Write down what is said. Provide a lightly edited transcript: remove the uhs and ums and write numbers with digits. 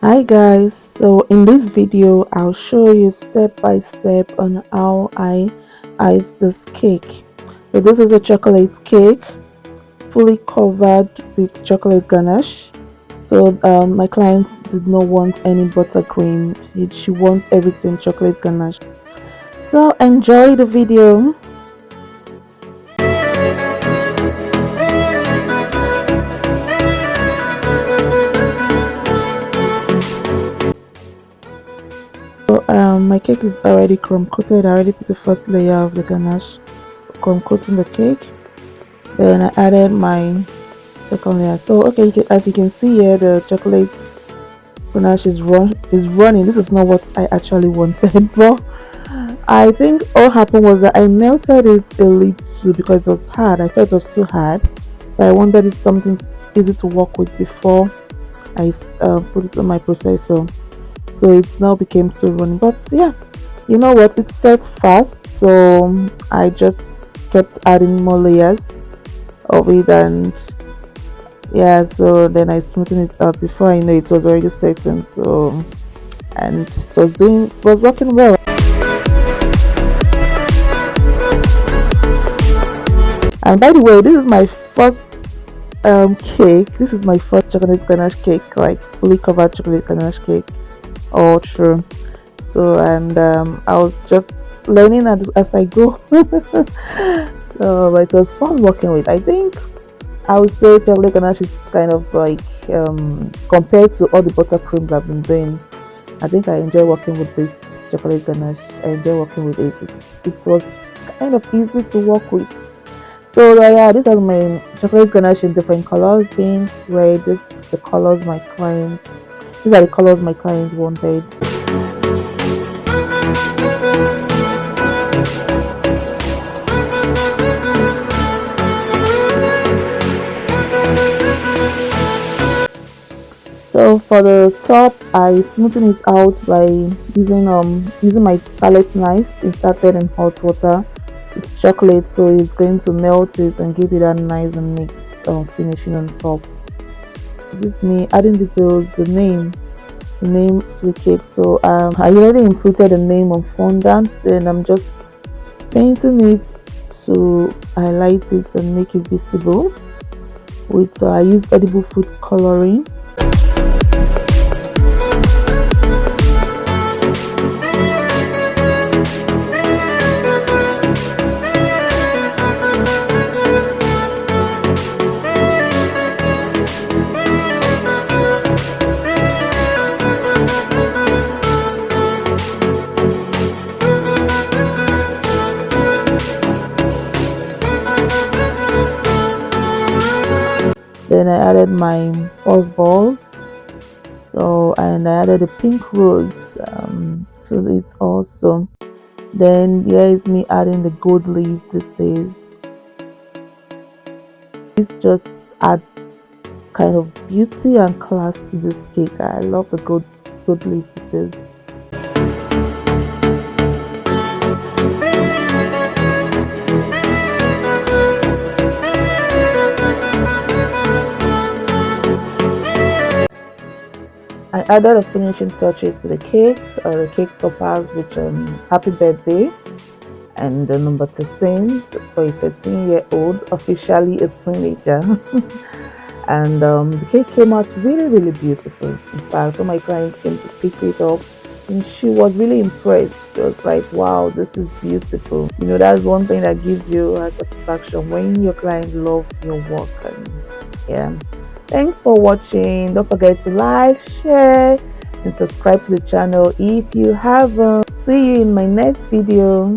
Hi guys, so in this video I'll show you step by step on how I ice this cake. So this is a chocolate cake fully covered with chocolate ganache. So my client did not want any buttercream. She wants everything chocolate ganache. So enjoy the video. So my cake is already crumb coated. I already put the first layer of the ganache crumb coating the cake. Then I added my second layer. So okay, as you can see here, the chocolate ganache is running. This is not what I actually wanted, but I think all happened was that I melted it a little because it was hard. I felt it was too hard, but I wanted it something easy to work with before I put it on my processor. So it now became so running. But yeah, you know what? It sets fast, so I just kept adding more layers of it, and yeah, so then I smoothened it out. Before I know it was already setting, so and it was working well. And by the way, this is my first cake. This is my first chocolate ganache cake, like fully covered chocolate ganache cake, all true. So and I was just learning as I go. But it was fun working with. I think I would say chocolate ganache is kind of like compared to all the buttercreams I've been doing. I think I enjoy working with this chocolate ganache. I enjoy working with it. It was kind of easy to work with. So yeah, these are my chocolate ganache in different colors: pink, red. These are the colors my clients wanted. So for the top, I smoothen it out by using my palette knife inserted in hot water. It's chocolate, so it's going to melt it and give it that nice and neat finishing on top. This is me adding details, the name to the cake. So I already inputted the name on fondant. Then I'm just painting it to highlight it and make it visible. With I use edible food coloring. Then I added my first balls, so and I added a pink rose to it also. Then here is me adding the gold leaf details. This just adds kind of beauty and class to this cake. I love the gold leaf details. I added the finishing touches to the cake toppers with happy birthday and the number 13 for a 13-year-old, officially a teenager. And the cake came out really beautiful. In fact, all my clients came to pick it up and she was really impressed. She was like, wow, this is beautiful. You know, that's one thing that gives you a satisfaction when your clients love your work. And yeah, thanks for watching. Don't forget to like, share and subscribe to the channel if you haven't. See you in my next video.